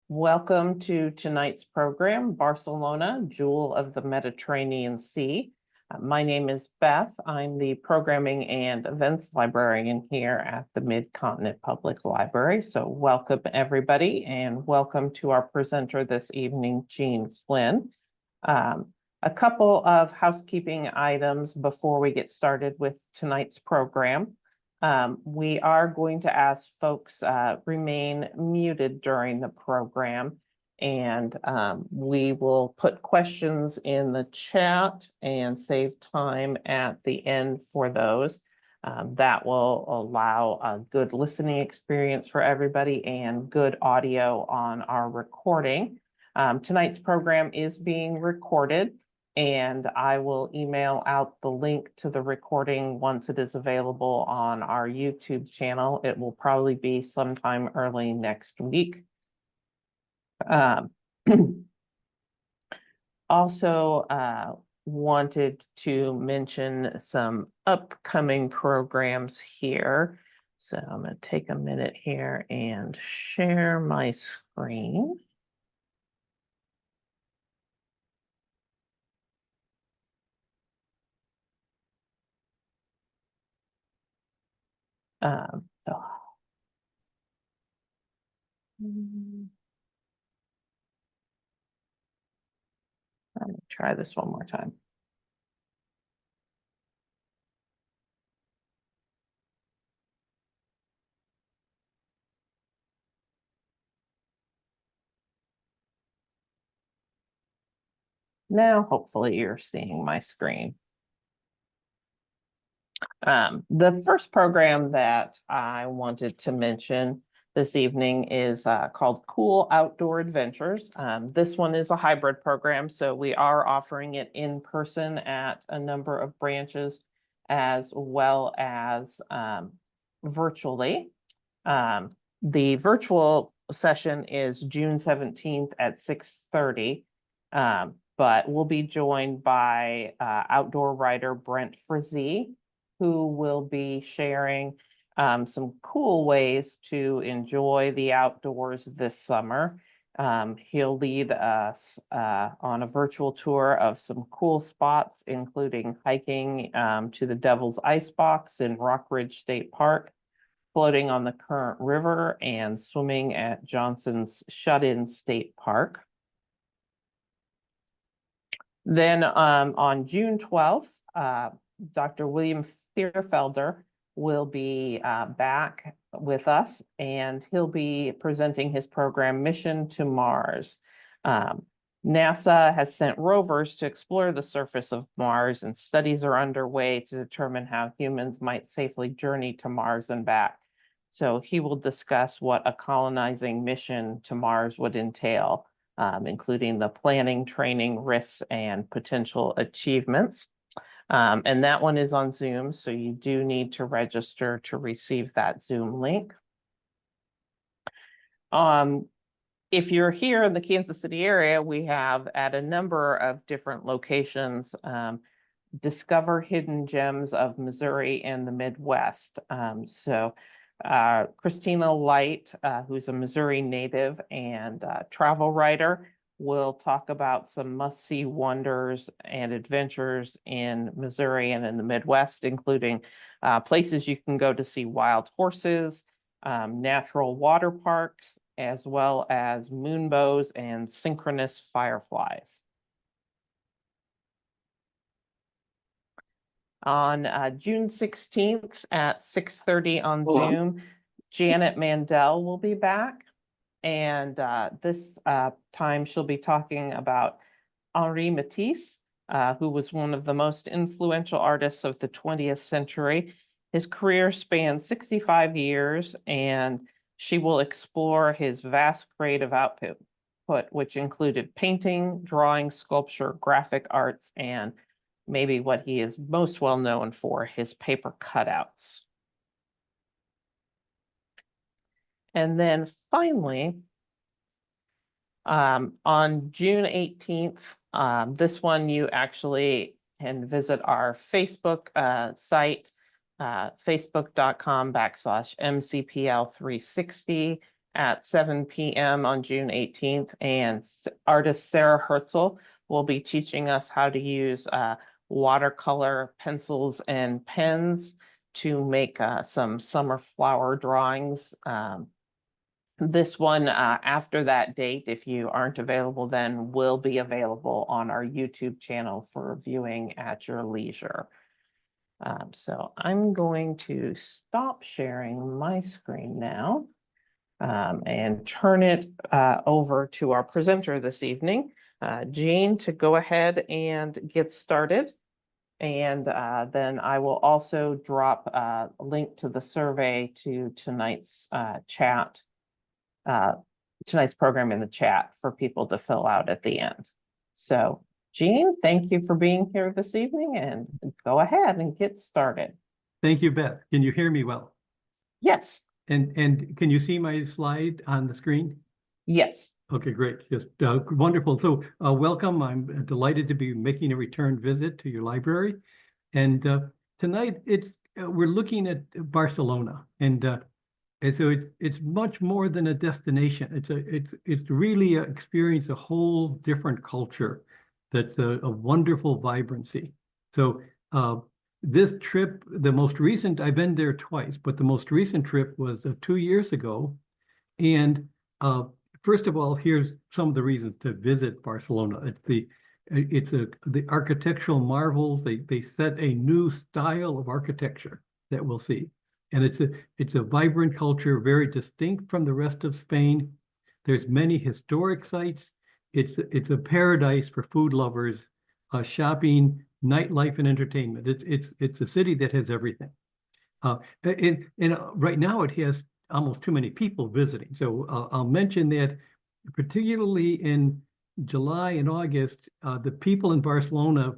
Welcome to tonight's program, Barcelona, Jewel of the Mediterranean Sea. My name is Beth. I'm the Programming and Events Librarian here at the Mid-Continent Public Library. So welcome everybody and welcome to our presenter this evening, Gene Flynn. A couple of housekeeping items before we get started with tonight's program. We are going to ask folks remain muted during the program, and we will put questions in the chat and save time at the end for those. That will allow a good listening experience for everybody and good audio on our recording. Tonight's program is being recorded, and I will email out the link to the recording once it is available on our YouTube channel. It will probably be sometime early next week. Also, wanted to mention some upcoming programs here. So I'm going to take a minute here and share my screen. So. Let me try this one more time. Now, hopefully you're seeing my screen. The first program that I wanted to mention this evening is called Cool Outdoor Adventures. This one is a hybrid program, so we are offering it in person at a number of branches as well as virtually. The virtual session is June 17th at 6:30. But we'll be joined by outdoor writer Brent Frazee, who will be sharing some cool ways to enjoy the outdoors this summer. He'll lead us on a virtual tour of some cool spots, including hiking to the Devil's Icebox in Rock Ridge State Park, floating on the Current River, and swimming at Johnson's Shut-In State Park. Then on June 12th, Dr. William Thierfelder will be back with us, and he'll be presenting his program Mission to Mars. NASA has sent rovers to explore the surface of Mars, and studies are underway to determine how humans might safely journey to Mars and back. So he will discuss what a colonizing mission to Mars would entail, including the planning, training, risks, and potential achievements. And that one is on Zoom, so you do need to register to receive that Zoom link. If you're here in the Kansas City area, we have at a number of different locations, Discover Hidden Gems of Missouri and the Midwest. Christina Light, who's a Missouri native and travel writer, will talk about some must-see wonders and adventures in Missouri and in the Midwest, including places you can go to see wild horses, natural water parks, as well as moonbows and synchronous fireflies. On June 16th at 6:30 on Zoom, Janet Mandel will be back. And this time she'll be talking about Henri Matisse, who was one of the most influential artists of the 20th century. His career spanned 65 years, and she will explore his vast creative output, which included painting, drawing, sculpture, graphic arts, and maybe what he is most well known for, his paper cutouts. And then finally, on June 18th, this one you actually can visit our Facebook site, facebook.com/MCPL360. at 7 p.m. on June 18th. And artist Sarah Herzl will be teaching us how to use watercolor pencils and pens to make some summer flower drawings. This one, after that date, if you aren't available then, will be available on our YouTube channel for viewing at your leisure. So I'm going to stop sharing my screen now and turn it over to our presenter this evening, Gene, to go ahead and get started. And then I will also drop a link to the survey to tonight's tonight's program in the chat for people to fill out at the end. So Gene, thank you for being here this evening, and go ahead and get started. Thank you, Beth. Can you hear me well? Yes. And can you see my slide on the screen? Yes. Okay, great. Just wonderful. So welcome. I'm delighted to be making a return visit to your library. And tonight we're looking at Barcelona, and so it's much more than a destination. It's really experience a whole different culture that's a wonderful vibrancy. So this trip, the most recent, I've been there twice, but the most recent trip was 2 years ago. And first of all, here's some of the reasons to visit Barcelona. It's the architectural marvels. They set a new style of architecture that we'll see. And it's a vibrant culture, very distinct from the rest of Spain. There's many historic sites. It's a paradise for food lovers, shopping, nightlife, and entertainment. It's a city that has everything. And right now it has almost too many people visiting. So I'll mention that particularly in July and August, the people in Barcelona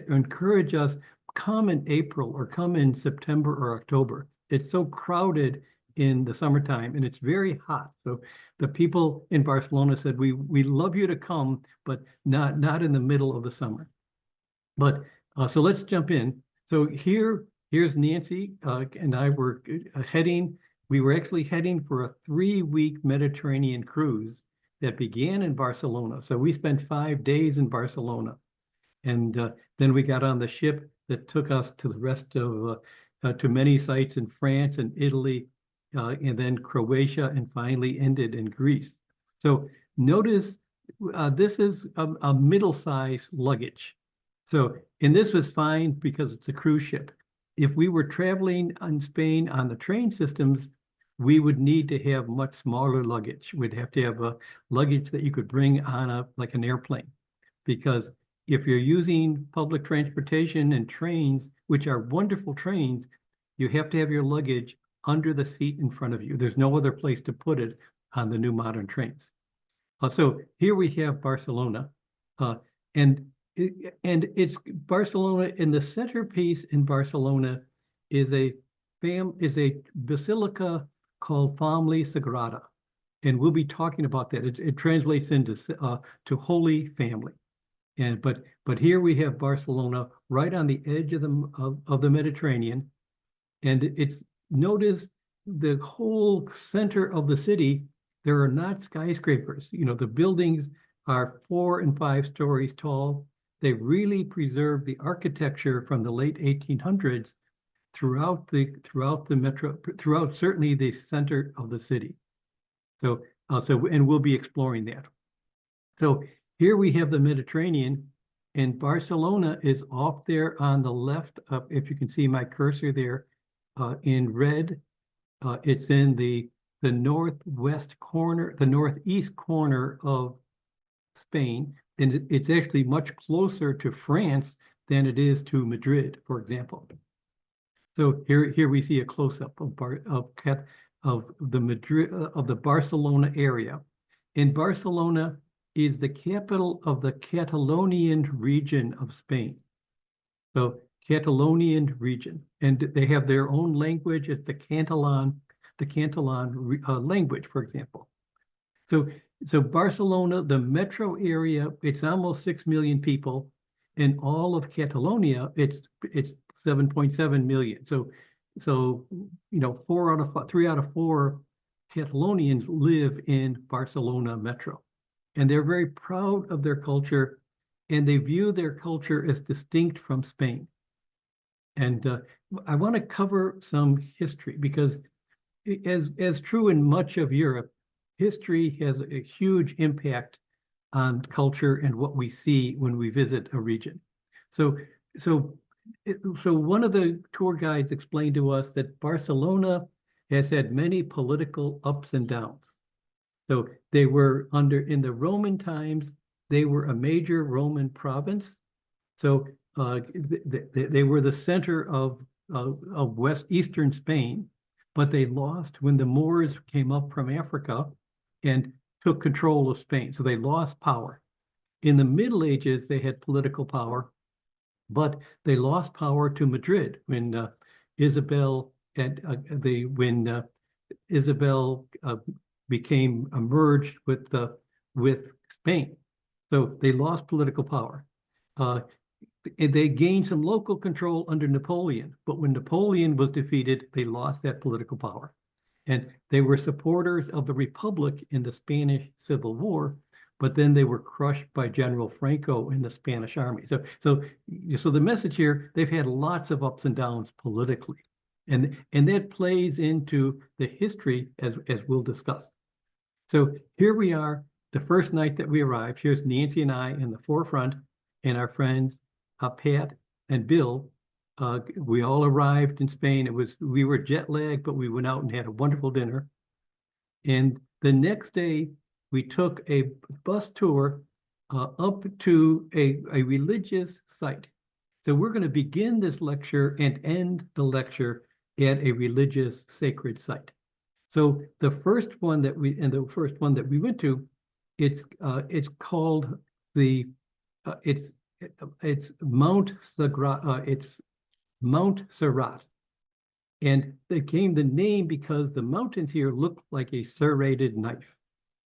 encourage us, come in April or come in September or October. It's so crowded in the summertime and it's very hot. So the people in Barcelona said, we love you to come, but not in the middle of the summer. But so let's jump in. So here's Nancy and I were we were actually heading for a 3-week Mediterranean cruise that began in Barcelona. So we spent 5 days in Barcelona. And then we got on the ship that took us to the rest of, to many sites in France and Italy, and then Croatia, and finally ended in Greece. So notice this is a middle-sized luggage. So, and this was fine because it's a cruise ship. If we were traveling in Spain on the train systems, we would need to have much smaller luggage. We'd have to have a luggage that you could bring on like an airplane. Because if you're using public transportation and trains, which are wonderful trains, you have to have your luggage under the seat in front of you. There's no other place to put it on the new modern trains. So here we have Barcelona, and it's Barcelona, and the centerpiece in Barcelona is a basilica called Family Sagrada, and we'll be talking about that. It translates into to Holy Family, but here we have Barcelona right on the edge of the Mediterranean, and it's notice the whole center of the city. There are not skyscrapers. You know, the buildings are 4 and 5 stories tall. They really preserved the architecture from the late 1800s throughout certainly the center of the city. So and we'll be exploring that. So here we have the Mediterranean, and Barcelona is off there on the left. If you can see my cursor there in red, it's in the northwest corner, the northeast corner of Spain, and it's actually much closer to France than it is to Madrid, for example. So here we see a close-up of the Barcelona area. And Barcelona is the capital of the Catalonian region of Spain. So Catalonian region, and they have their own language. It's the Catalan language, for example. So Barcelona, the metro area, it's almost 6 million people. In all of Catalonia, it's 7.7 million. So you know, 3 out of 4 Catalonians live in Barcelona metro, and they're very proud of their culture, and they view their culture as distinct from Spain. And I want to cover some history because, as true in much of Europe, history has a huge impact on culture and what we see when we visit a region. So, so, so one of the tour guides explained to us that Barcelona has had many political ups and downs. So they were in the Roman times, they were a major Roman province. So they were the center of eastern Spain, but they lost when the Moors came up from Africa and took control of Spain. So they lost power. In the Middle Ages, they had political power, but they lost power to Madrid when Isabel became merged with Spain. So they lost political power. They gained some local control under Napoleon, but when Napoleon was defeated, they lost that political power. And they were supporters of the Republic in the Spanish Civil War, but then they were crushed by General Franco in the Spanish army. So the message here, they've had lots of ups and downs politically. And that plays into the history as we'll discuss. So here we are, the first night that we arrived. Here's Nancy and I in the forefront, and our friends Pat and Bill. We all arrived in Spain. We were jet lagged, but we went out and had a wonderful dinner. And the next day, we took a bus tour up to a religious site. So we're going to begin this lecture and end the lecture at a religious sacred site. So the first one that we went to, it's called it's Mount Serrat. And they came the name because the mountains here look like a serrated knife.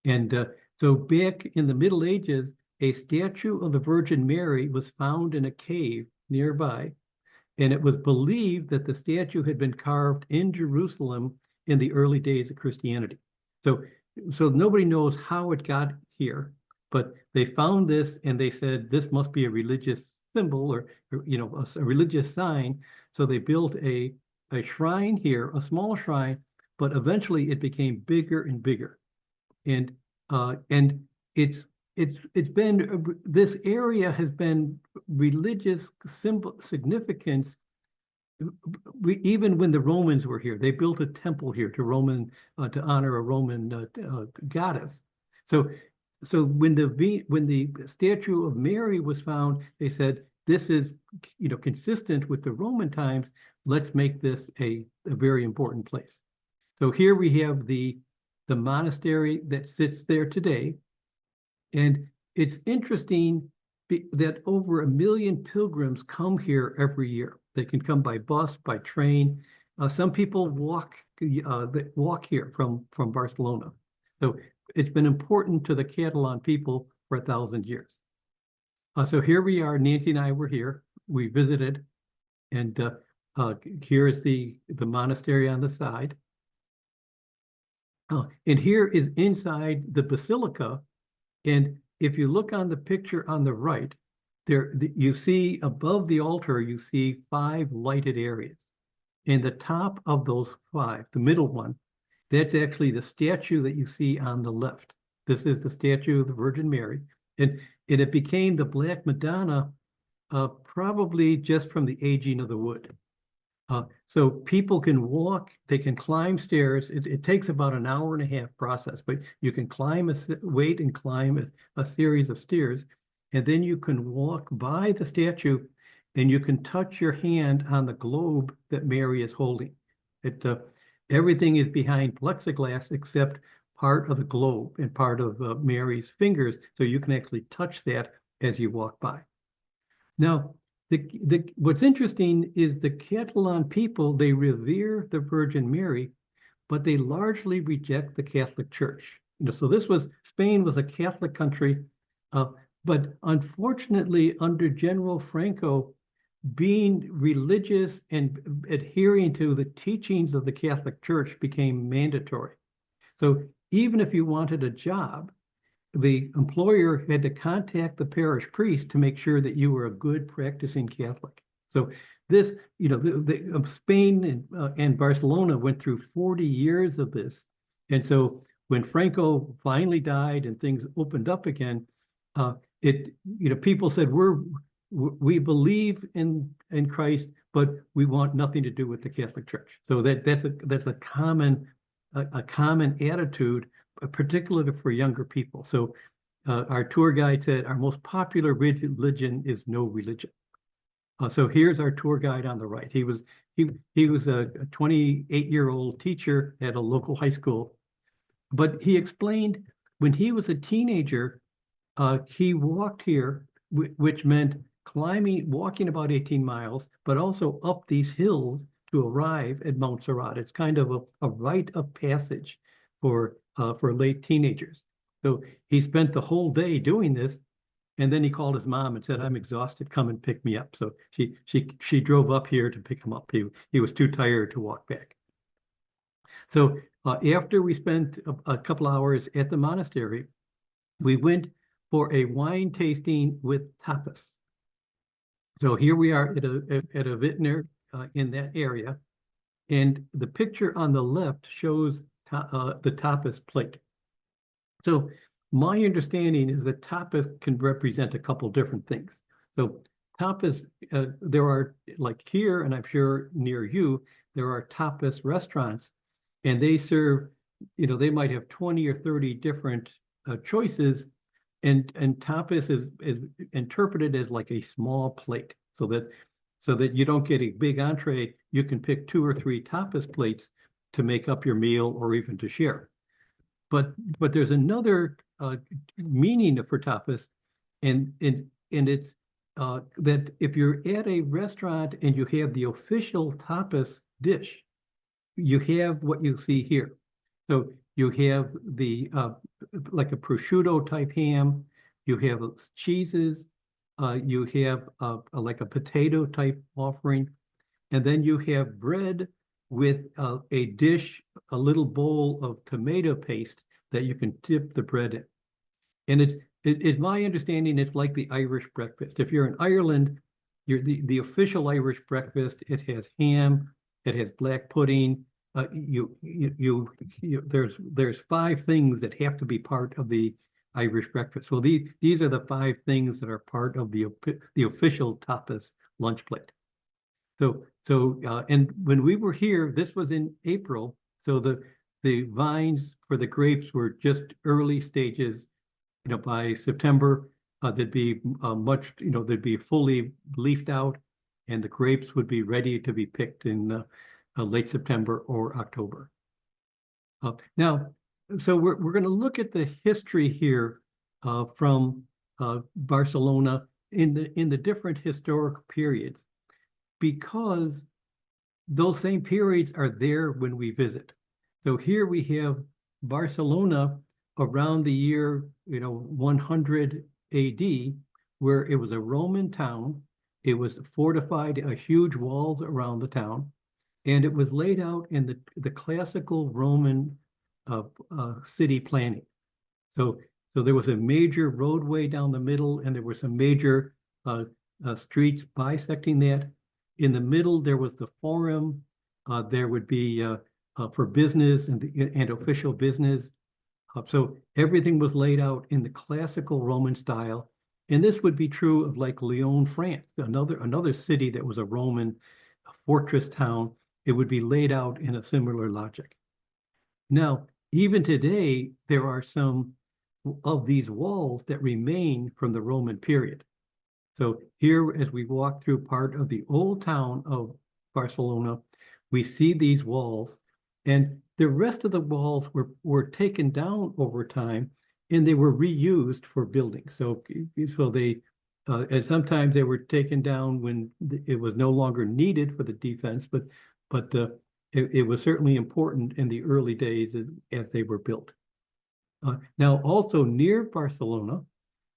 And so back in the Middle Ages, a statue of the Virgin Mary was found in a cave nearby. And it was believed that the statue had been carved in Jerusalem in the early days of Christianity. So nobody knows how it got here, but they found this and they said, this must be a religious symbol or a religious sign. So they built a shrine here, a small shrine, but eventually it became bigger and bigger. And it's been, this area has been religious significance. Even when the Romans were here, they built a temple here to honor a Roman goddess. So when the statue of Mary was found, they said, this is consistent with the Roman times. Let's make this a very important place. So here we have the monastery that sits there today. And it's interesting that over 1 million pilgrims come here every year. They can come by bus, by train. Some people walk here from Barcelona. So it's been important to the Catalan people for 1,000 years. So here we are, Nancy and I were here. We visited, and here is the monastery on the side. And here is inside the basilica. And if you look on the picture on the right, you see above the altar, you see 5 lighted areas. And the top of those 5, the middle one, that's actually the statue that you see on the left. This is the statue of the Virgin Mary. And it became the Black Madonna probably just from the aging of the wood. So people can walk, they can climb stairs. It takes about an hour and a half process, but you can wait and climb a series of stairs, and then you can walk by the statue and you can touch your hand on the globe that Mary is holding. Everything is behind plexiglass except part of the globe and part of Mary's fingers, so you can actually touch that as you walk by. Now, what's interesting is the Catalan people, they revere the Virgin Mary, but they largely reject the Catholic Church. So Spain was a Catholic country, but unfortunately under General Franco, being religious and adhering to the teachings of the Catholic Church became mandatory. So even if you wanted a job, the employer had to contact the parish priest to make sure that you were a good practicing Catholic. So this, Spain and Barcelona went through 40 years of this. And so when Franco finally died and things opened up again, people said, we believe in Christ, but we want nothing to do with the Catholic Church. So that's a common attitude, particularly for younger people. So our tour guide said our most popular religion is no religion. So here's our tour guide on the right. He was a 28-year-old teacher at a local high school, but he explained when he was a teenager, he walked here, which meant walking about 18 miles, but also up these hills to arrive at Montserrat. It's kind of a rite of passage for late teenagers. So he spent the whole day doing this, and then he called his mom and said, "I'm exhausted, come and pick me up." So she drove up here to pick him up. He was too tired to walk back. So after we spent a couple hours at the monastery, we went for a wine tasting with tapas. So here we are at a vintner in that area, and the picture on the left shows the tapas plate. So my understanding is that tapas can represent a couple different things. So tapas, there are, like here, and I'm sure near you, there are tapas restaurants, and they serve, they might have 20 or 30 different choices, and tapas is interpreted as like a small plate, so that you don't get a big entree. You can pick 2 or 3 tapas plates to make up your meal or even to share. But there's another meaning for tapas, and it's that if you're at a restaurant and you have the official tapas dish, you have what you see here. So you have the like a prosciutto type ham, you have cheeses, you have like a potato type offering, and then you have bread with a dish, a little bowl of tomato paste that you can dip the bread in. And it's my understanding it's like the Irish breakfast. If you're in Ireland, the official Irish breakfast, it has ham, it has black pudding. There's 5 things that have to be part of the Irish breakfast. Well, these are the 5 things that are part of the official tapas lunch plate. And when we were here, this was in April, so the vines for the grapes were just early stages. By September, they'd be they'd be fully leafed out, and the grapes would be ready to be picked in late September or October. Now, so we're going to look at the history here from Barcelona in the different historical periods, because those same periods are there when we visit. So here we have Barcelona around the year 100 AD, where it was a Roman town. It was fortified, huge walls around the town, and it was laid out in the classical Roman city planning. So there was a major roadway down the middle, and there were some major streets bisecting that. In the middle, there was the forum. There would be for business and official business. So everything was laid out in the classical Roman style. And this would be true of like Lyon, France, another city that was a Roman fortress town. It would be laid out in a similar logic. Now, even today, there are some of these walls that remain from the Roman period. So here, as we walk through part of the old town of Barcelona, we see these walls, and the rest of the walls were taken down over time, and they were reused for building. So they, and sometimes they were taken down when it was no longer needed for the defense, but it was certainly important in the early days as they were built. Now, also near Barcelona,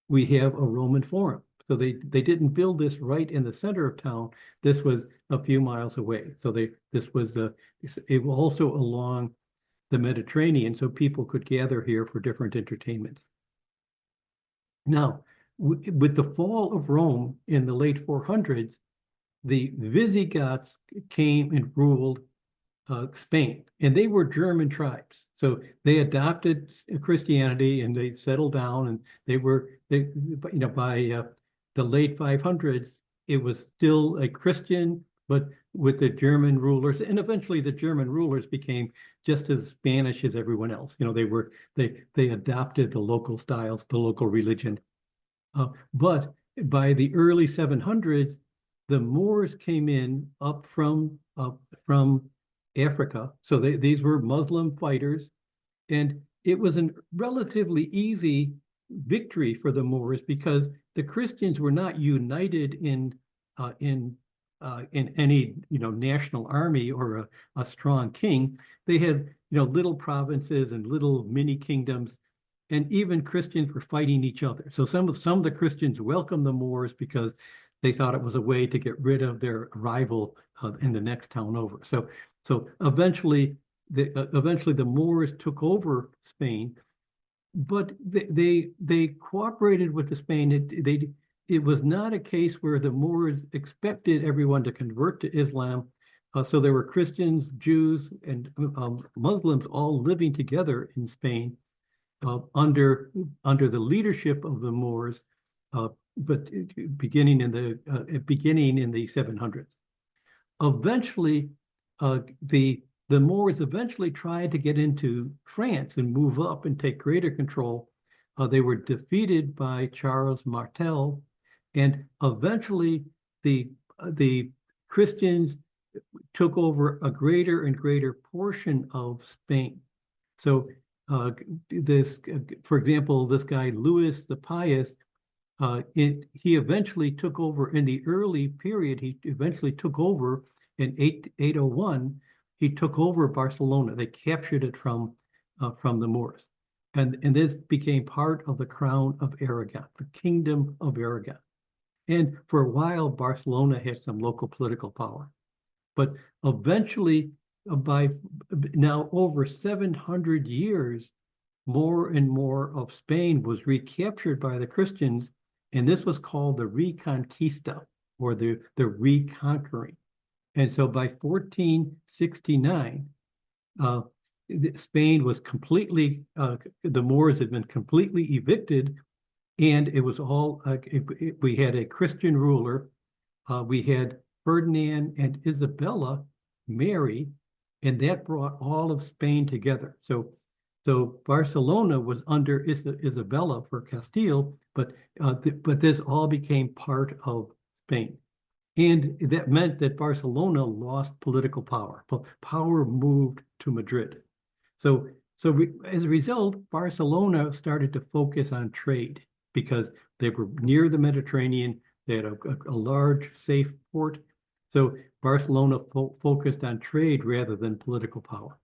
we have a Roman Forum. So they didn't build this right in the center of town. This was a few miles away. So it was also along the Mediterranean, so people could gather here for different entertainments. Now, with the fall of Rome in the late 400s, the Visigoths came and ruled Spain, and they were German tribes. So they adopted Christianity and they settled down, and by the late 500s, it was still a Christian, but with the German rulers, and eventually the German rulers became just as Spanish as everyone else. They adopted the local styles, the local religion. But by the early 700s, the Moors came in up from Africa. So these were Muslim fighters, and it was a relatively easy victory for the Moors because the Christians were not united in any national army or a strong king. They had little provinces and little mini kingdoms, and even Christians were fighting each other. So some of the Christians welcomed the Moors because they thought it was a way to get rid of their rival in the next town over. So eventually the Moors took over Spain, but they cooperated with the Spain. It was not a case where the Moors expected everyone to convert to Islam. So there were Christians, Jews, and Muslims all living together in Spain under the leadership of the Moors, but beginning in the 700s. Eventually, the Moors eventually tried to get into France and move up and take greater control. They were defeated by Charles Martel, and eventually the Christians took over a greater and greater portion of Spain. So for example, this guy Louis the Pious, he eventually took over in the early period. He eventually took over in 801. He took over Barcelona. They captured it from the Moors, and this became part of the crown of Aragon, the kingdom of Aragon. And for a while, Barcelona had some local political power, but eventually, by now over 700 years, more and more of Spain was recaptured by the Christians, and this was called the Reconquista, or the reconquering. And so by 1469, Spain was completely, the Moors had been completely evicted, and it was all, we had a Christian ruler. We had Ferdinand and Isabella marry, and that brought all of Spain together. So Barcelona was under Isabella for Castile, but this all became part of Spain. And that meant that Barcelona lost political power. Power moved to Madrid. So as a result, Barcelona started to focus on trade because they were near the Mediterranean. They had a large, safe port. So Barcelona focused on trade rather than political power.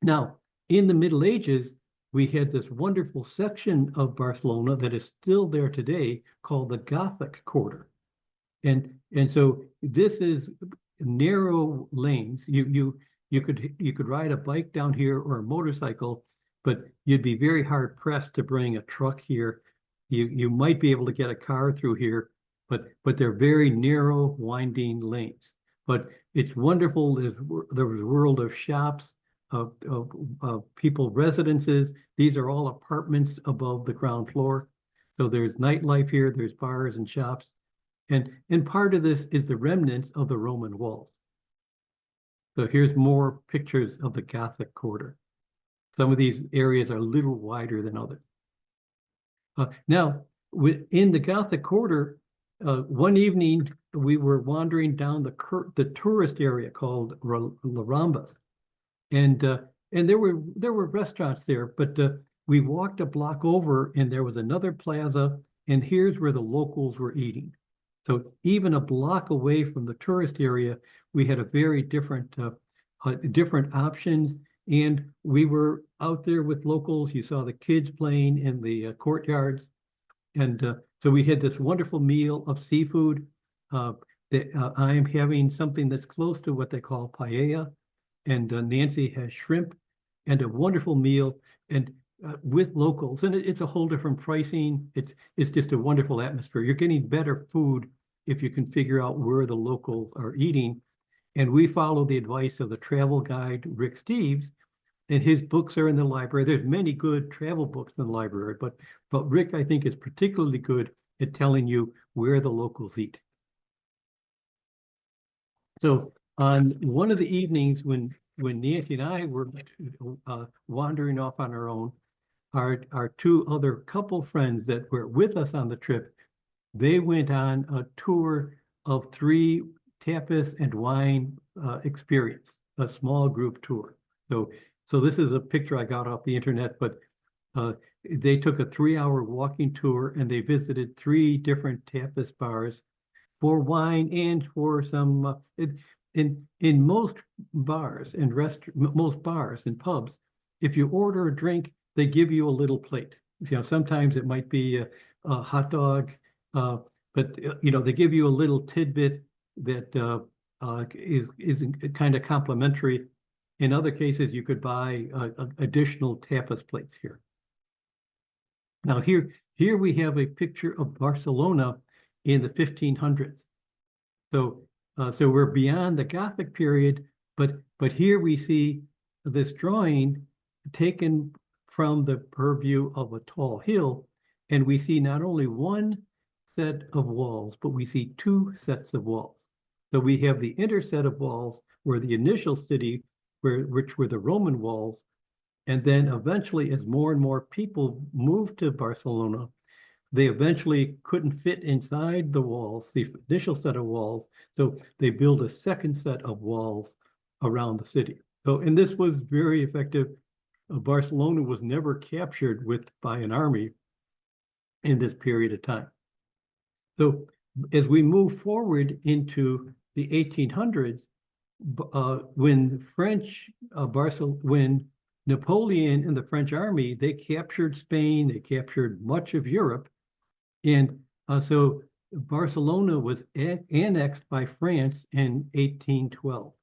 Now, in the Middle Ages, we had this wonderful section of Barcelona that is still there today called the Gothic Quarter. And so this is narrow lanes. You could ride a bike down here or a motorcycle, but you'd be very hard pressed to bring a truck here. You might be able to get a car through here, but they're very narrow, winding lanes. But it's wonderful. There was a world of shops, of people residences. These are all apartments above the ground floor. So there's nightlife here. There's bars and shops. And part of this is the remnants of the Roman walls. So here's more pictures of the Gothic Quarter. Some of these areas are a little wider than others. Now, within the Gothic Quarter, one evening we were wandering down the tourist area called La Rambas, and there were restaurants there, but we walked a block over and there was another plaza, and here's where the locals were eating. So even a block away from the tourist area, we had a very different options, and we were out there with locals. You saw the kids playing in the courtyards, and so we had this wonderful meal of seafood. I am having something that's close to what they call paella, and Nancy has shrimp. and a wonderful meal, and with locals. And it's a whole different pricing. It's just a wonderful atmosphere. You're getting better food if you can figure out where the locals are eating. And we follow the advice of the travel guide, Rick Steves, and his books are in the library. There's many good travel books in the library, but Rick, I think, is particularly good at telling you where the locals eat. So on one of the evenings when Nancy and I were wandering off on our own, our two other couple friends that were with us on the trip, they went on a tour of 3 tapas and wine experience, a small group tour. So this is a picture I got off the internet, but they took a 3-hour walking tour and they visited 3 different tapas bars for wine and for some in most bars and most bars and pubs. If you order a drink, they give you a little plate. Sometimes it might be a hot dog, but they give you a little tidbit that is kind of complimentary. In other cases, you could buy additional tapas plates here. Now here we have a picture of Barcelona in the 1500s. So we're beyond the Gothic period, but here we see this drawing taken from the purview of a tall hill, and we see not only one set of walls, but we see 2 sets of walls. So we have the inner set of walls where the initial city, which were the Roman walls, and then eventually, as more and more people moved to Barcelona, they eventually couldn't fit inside the walls, the initial set of walls, so they built a second set of walls around the city. So, and this was very effective. Barcelona was never captured by an army in this period of time. So as we move forward into the 1800s, when when Napoleon and the French army, they captured Spain, they captured much of Europe, and so Barcelona was annexed by France in 1812.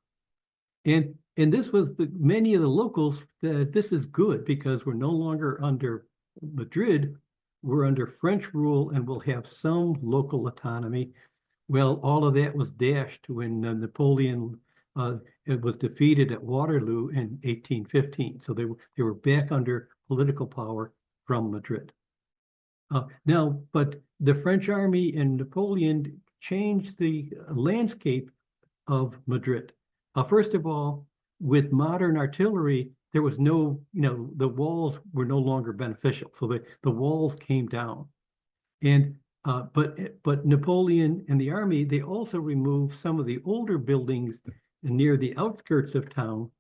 And this was many of the locals that this is good because we're no longer under Madrid, we're under French rule and we'll have some local autonomy. Well, all of that was dashed when Napoleon it was defeated at Waterloo in 1815. So they were back under political power from Madrid. Now, but the French army and Napoleon changed the landscape of Madrid. First of all, with modern artillery, there was no, the walls were no longer beneficial. So the walls came down. And but Napoleon and the army, they also removed some of the older buildings near the outskirts of town,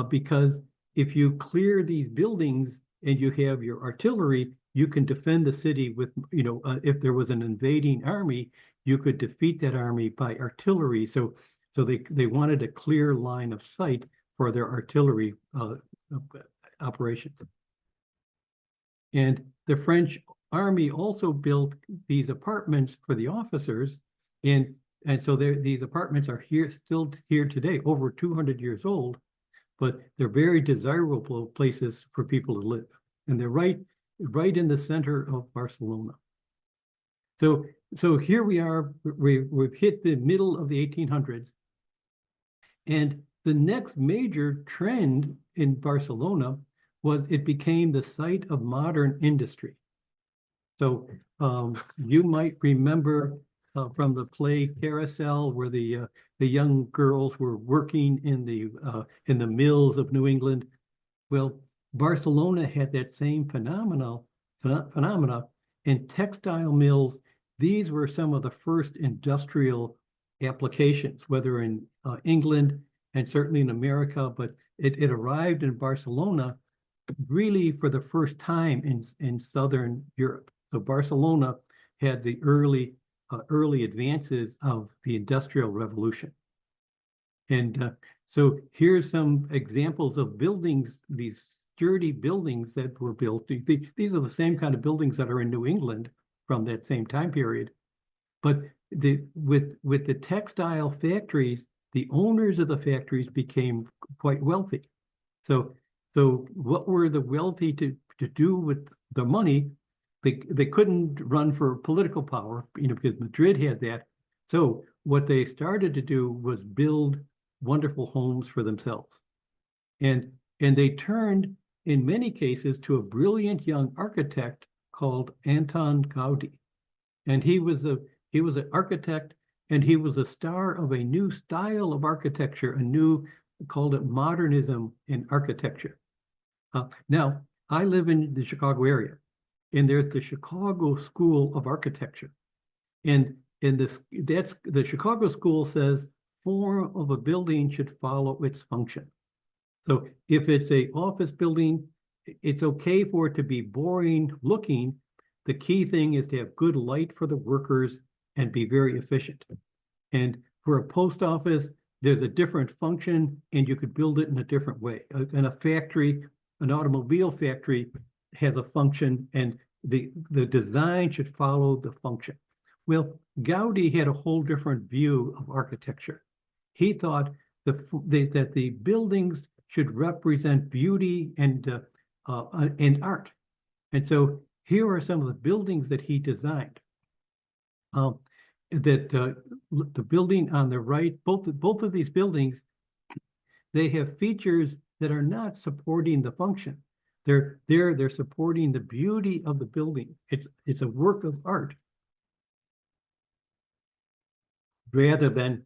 because if you clear these buildings and you have your artillery, you can defend the city with, if there was an invading army, you could defeat that army by artillery. So they wanted a clear line of sight for their artillery operations. And the French army also built these apartments for the officers, and so these apartments are still here today, over 200 years old, but they're very desirable places for people to live, and they're right in the center of Barcelona. So here we are, we've hit the middle of the 1800s, and the next major trend in Barcelona was it became the site of modern industry. So you might remember from the play Carousel, where the young girls were working in the mills of New England. Well, Barcelona had that same phenomena in textile mills. These were some of the first industrial applications, whether in England and certainly in America, but it arrived in Barcelona really for the first time in Southern Europe. So Barcelona had the early advances of the Industrial Revolution. And so here's some examples of buildings, these sturdy buildings that were built. These are the same kind of buildings that are in New England from that same time period. But with the textile factories, the owners of the factories became quite wealthy. So So what were the wealthy to do with the money? They couldn't run for political power, because Madrid had that. So what they started to do was build wonderful homes for themselves. And they turned, in many cases, to a brilliant young architect called Anton Gaudi. And he was an architect, and he was a star of a new style of architecture, called it modernism in architecture. Now, I live in the Chicago area, and there's the Chicago School of Architecture. And that's the Chicago School says form of a building should follow its function. So if it's an office building, it's okay for it to be boring looking. The key thing is to have good light for the workers and be very efficient. And for a post office, there's a different function, and you could build it in a different way. In a factory, an automobile factory has a function, and the design should follow the function. Well, Gaudi had a whole different view of architecture. He thought that the buildings should represent beauty and art. And so here are some of the buildings that he designed. The building on the right, both of these buildings, they have features that are not supporting the function. They're supporting the beauty of the building. It's a work of art rather than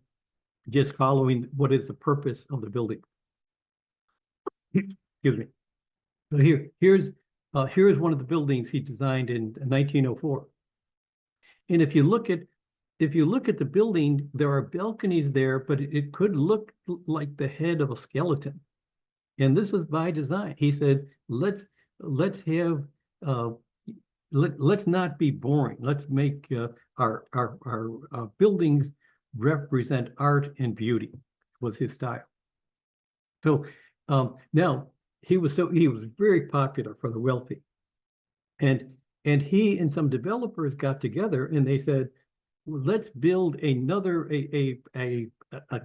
just following what is the purpose of the building. Excuse me. So here's one of the buildings he designed in 1904. And if you look at the building, there are balconies there, but it could look like the head of a skeleton. And this was by design. He said, let's not be boring. Let's make our buildings represent art and beauty, was his style. So now he was very popular for the wealthy. And he and some developers got together and they said, let's build another a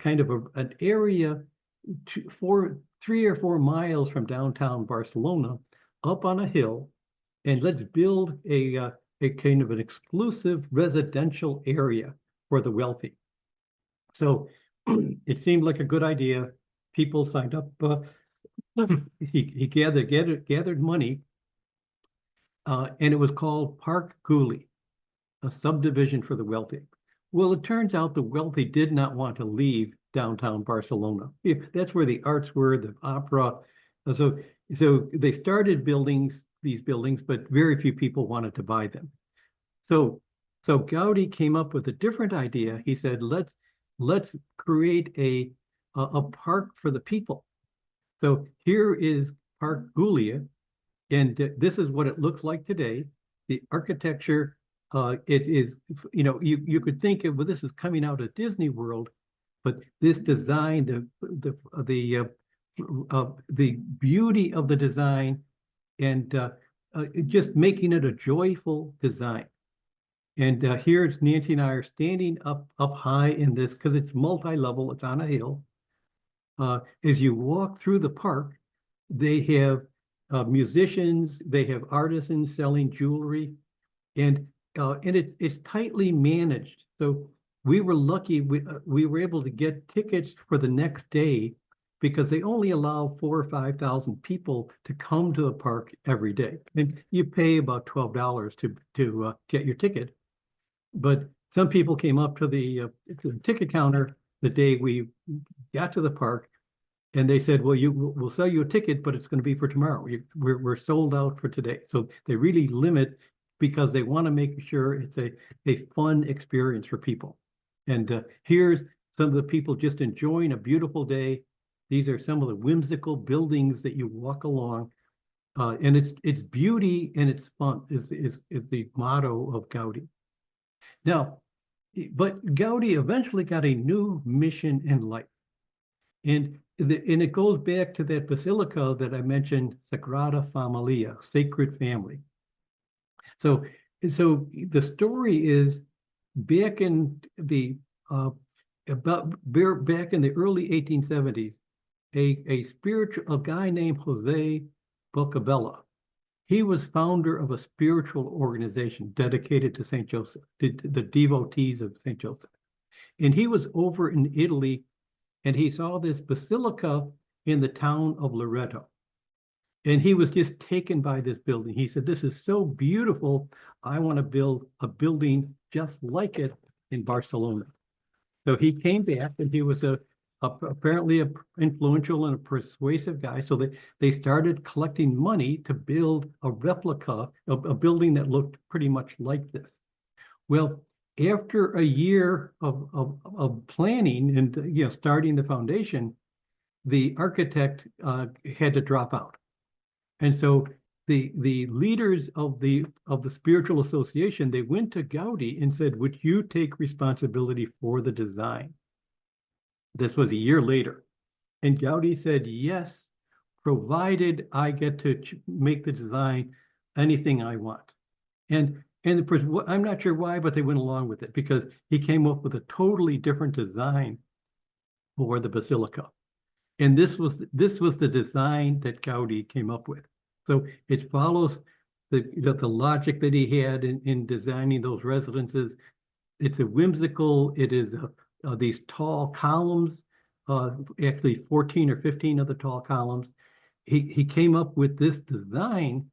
kind of an area 3 or 4 miles from downtown Barcelona, up on a hill, and let's build a kind of an exclusive residential area for the wealthy. So it seemed like a good idea. People signed up. He gathered money, and it was called Park Güell, a subdivision for the wealthy. Well, it turns out the wealthy did not want to leave downtown Barcelona. That's where the arts were, the opera. So they started these buildings, but very few people wanted to buy them. So Gaudi came up with a different idea. He said, let's create a park for the people. So here is Park Güell, and this is what it looks like today. The architecture, it is, you could think of, well, this is coming out of Disney World, but this design, the beauty of the design, and just making it a joyful design. And here's Nancy and I are standing up high in this because it's multi-level. It's on a hill. As you walk through the park, they have musicians, they have artisans selling jewelry, and it's tightly managed. So we were lucky. We were able to get tickets for the next day because they only allow 4,000 or 5,000 people to come to the park every day. And you pay about $12 to get your ticket. But some people came up to the ticket counter the day we got to the park, and they said, well, we'll sell you a ticket, but it's going to be for tomorrow. We're sold out for today. So they really limit because they want to make sure it's a fun experience for people. And here's some of the people just enjoying a beautiful day. These are some of the whimsical buildings that you walk along. And it's beauty and it's fun is the motto of Gaudi. Now, but Gaudi eventually got a new mission in life. And it goes back to that basilica that I mentioned, Sagrada Familia, Sacred Family. So the story is back in the early 1870s, a guy named Jose Bocabella. He was founder of a spiritual organization dedicated to St. Joseph, the devotees of St. Joseph. And he was over in Italy, and he saw this basilica in the town of Loreto. And he was just taken by this building. He said, "This is so beautiful. I want to build a building just like it in Barcelona." So he came back, and he was apparently a influential and a persuasive guy. So they started collecting money to build a replica of a building that looked pretty much like this. Well, after a year of planning and starting the foundation, the architect had to drop out. And so the leaders of the spiritual association, they went to Gaudi and said, "Would you take responsibility for the design?" This was a year later. And Gaudi said, "Yes, provided I get to make the design anything I want." And I'm not sure why, but they went along with it because he came up with a totally different design for the basilica. And this was the design that Gaudi came up with. So it follows the logic that he had in designing those residences. It's a whimsical. It is these tall columns, actually 14 or 15 of the tall columns. He came up with this design,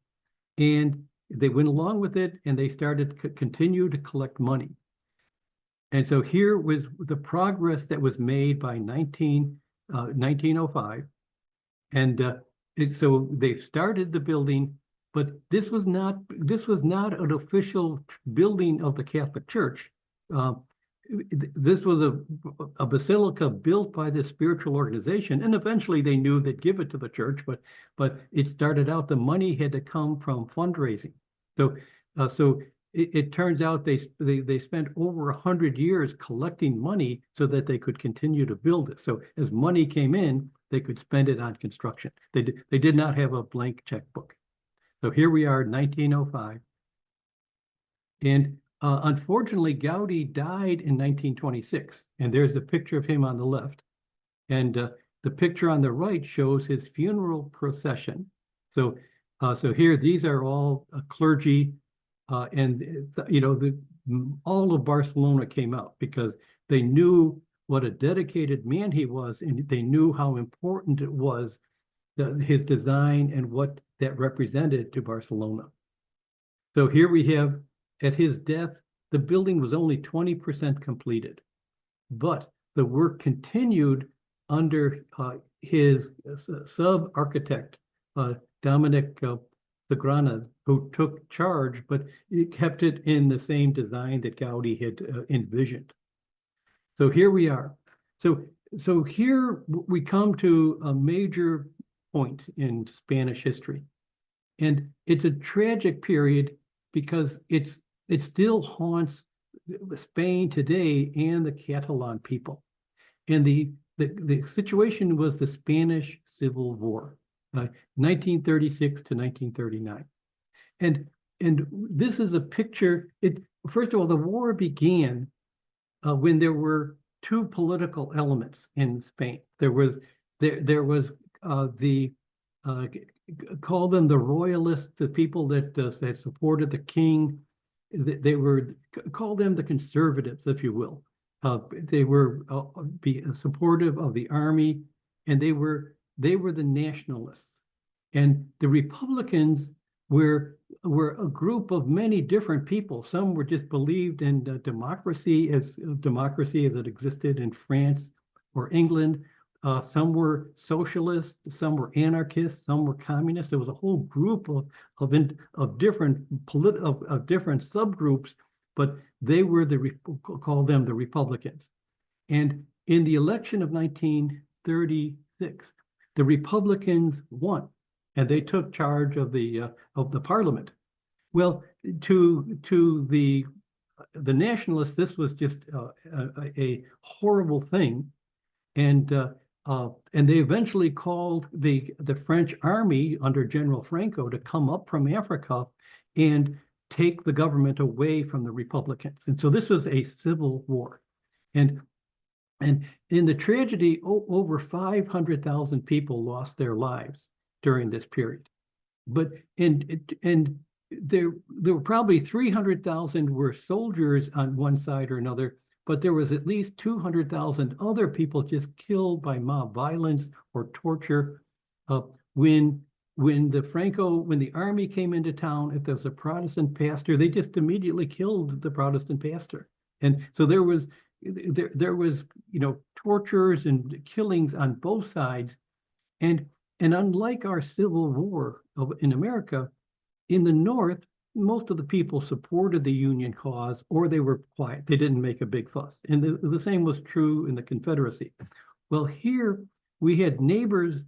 and they went along with it, and they started to continue to collect money. And so here was the progress that was made by 1905. And so they started the building, but this was not an official building of the Catholic Church. This was a basilica built by this spiritual organization, and eventually they knew they'd give it to the church, but it started out the money had to come from fundraising. So it turns out they spent over 100 years collecting money so that they could continue to build it. So as money came in, they could spend it on construction. They did not have a blank checkbook. So here we are, 1905. And unfortunately, Gaudi died in 1926. And there's a picture of him on the left. And the picture on the right shows his funeral procession. So here, these are all clergy. And all of Barcelona came out because they knew what a dedicated man he was, and they knew how important it was, his design and what that represented to Barcelona. So here we have, at his death, the building was only 20% completed, but the work continued under his sub-architect, Dominic Sagrana, who took charge, but he kept it in the same design that Gaudi had envisioned. So here we are. So here we come to a major point in Spanish history. And it's a tragic period because it still haunts Spain today and the Catalan people. And the situation was the Spanish Civil War, 1936 to 1939. And this is a picture. First of all, the war began when there were two political elements in Spain. There was call them the royalists, the people that supported the king. They were call them the conservatives, if you will. They were supportive of the army, and they were the nationalists. And the Republicans were a group of many different people. Some were just believed in democracy as it existed in France or England. Some were socialists, some were anarchists, some were communists. There was a whole group of different subgroups, but they were call them the Republicans. And in the election of 1936, the Republicans won, and they took charge of the parliament. Well, to the nationalists, this was just a horrible thing, and they eventually called the French army under General Franco to come up from Africa and take the government away from the Republicans. And so this was a civil war. And And in the tragedy, over 500,000 people lost their lives during this period. But and there were probably 300,000 were soldiers on one side or another, but there was at least 200,000 other people just killed by mob violence or torture. When the army came into town, if there was a Protestant pastor, they just immediately killed the Protestant pastor. And so there was tortures and killings on both sides. And unlike our Civil War in America, in the North, most of the people supported the Union cause, or they were quiet. They didn't make a big fuss. And the same was true in the Confederacy. Well, here we had neighbors,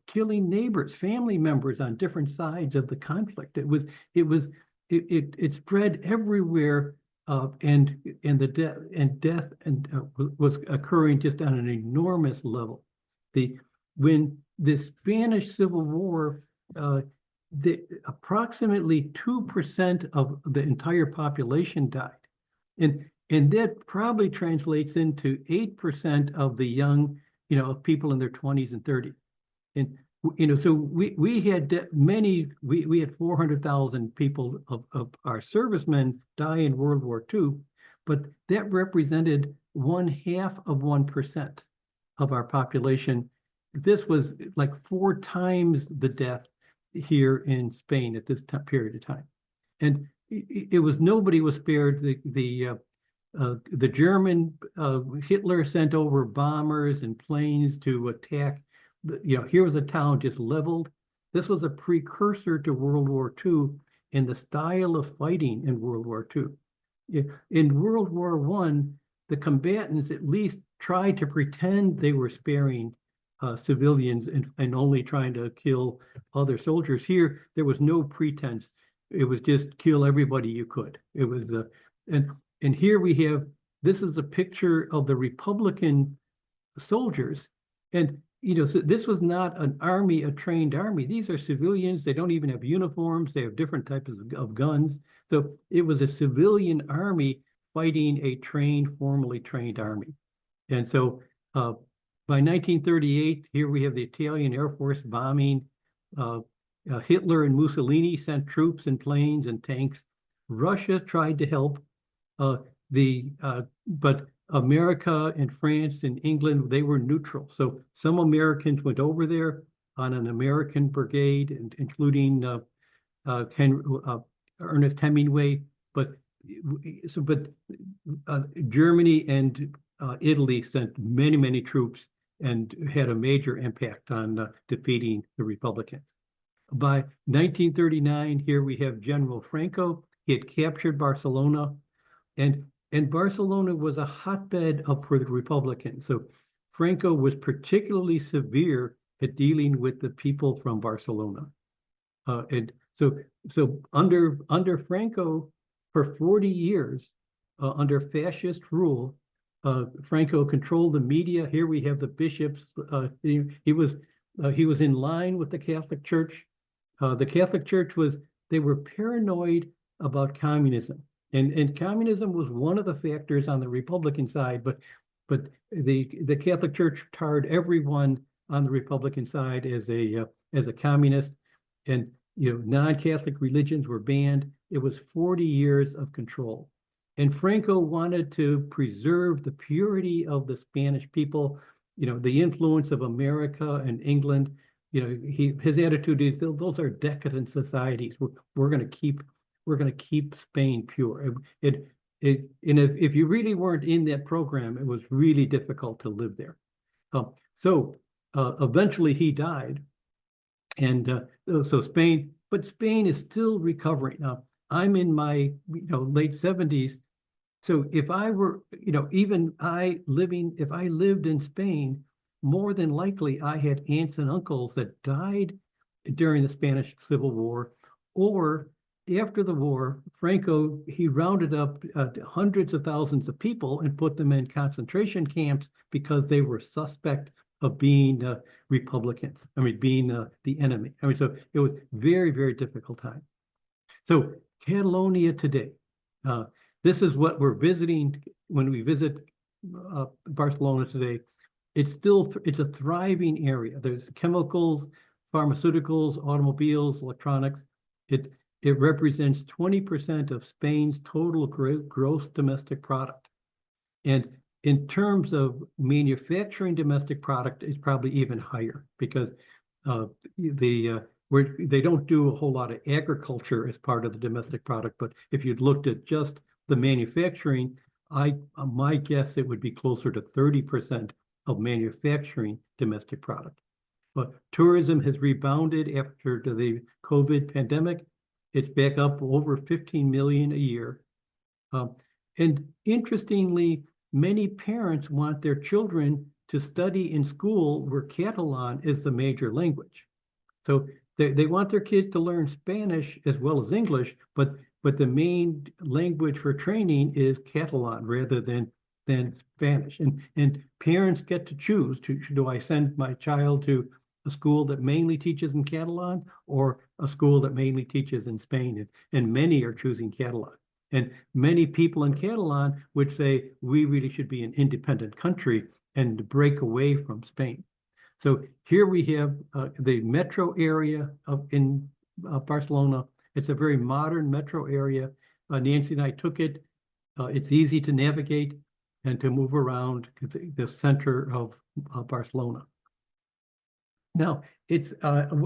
killing neighbors, family members on different sides of the conflict. It spread everywhere, and death was occurring just on an enormous level. When the Spanish Civil War, approximately 2% of the entire population died. And that probably translates into 8% of the young, people in their 20s and 30s. And, so we had we had 400,000 people of our servicemen die in World War II, but that represented 0.5% of our population. This was like 4 times the death here in Spain at this period of time. And nobody was spared. The German, Hitler sent over bombers and planes to attack. Here was a town just leveled. This was a precursor to World War II and the style of fighting in World War II. In World War I, the combatants at least tried to pretend they were sparing civilians and only trying to kill other soldiers. Here, there was no pretense. It was just kill everybody you could. It was, and here we have, this is a picture of the Republican soldiers. And, so this was not an army, a trained army. These are civilians. They don't even have uniforms. They have different types of guns. So it was a civilian army fighting a formally trained army. And so by 1938, here we have the Italian Air Force bombing. Hitler and Mussolini sent troops and planes and tanks. Russia tried to help, but America and France and England, they were neutral. So some Americans went over there on an American brigade, including Ernest Hemingway. But Germany and Italy sent many troops and had a major impact on defeating the Republicans. By 1939, here we have General Franco. He had captured Barcelona, and Barcelona was a hotbed for the Republicans. So Franco was particularly severe at dealing with the people from Barcelona. And so under Franco, for 40 years, under fascist rule, Franco controlled the media. Here we have the bishops. He was in line with the Catholic Church. The Catholic Church they were paranoid about communism. And communism was one of the factors on the Republican side, but the Catholic Church tarred everyone on the Republican side as a communist, and non-Catholic religions were banned. It was 40 years of control, and Franco wanted to preserve the purity of the Spanish people, the influence of America and England. His attitude is those are decadent societies. We're going to keep Spain pure. And if you really weren't in that program, it was really difficult to live there. So eventually he died, and so Spain is still recovering. Now I'm in my late 70s. So if I were, if I lived in Spain, more than likely I had aunts and uncles that died during the Spanish Civil War, or after the war, Franco, he rounded up hundreds of thousands of people and put them in concentration camps because they were suspect of being Republicans. Being the enemy. So it was very, very difficult time. So Catalonia today, this is what we're visiting when we visit Barcelona today, it's a thriving area. There's chemicals, pharmaceuticals, automobiles, electronics. It represents 20% of Spain's total gross domestic product. And in terms of manufacturing domestic product, it's probably even higher because they don't do a whole lot of agriculture as part of the domestic product. But if you'd looked at just the manufacturing, my guess it would be closer to 30% of manufacturing domestic product. But tourism has rebounded after the COVID pandemic. It's back up over 15 million a year. And interestingly, many parents want their children to study in school where Catalan is the major language. So they want their kids to learn Spanish as well as English, but the main language for training is Catalan rather than Spanish. And parents get to choose, do I send my child to a school that mainly teaches in Catalan or a school that mainly teaches in Spain? And many are choosing Catalan. And many people in Catalan would say, we really should be an independent country and break away from Spain. So here we have the metro area in Barcelona. It's a very modern metro area. Nancy and I took it. It's easy to navigate and to move around the center of Barcelona. Now,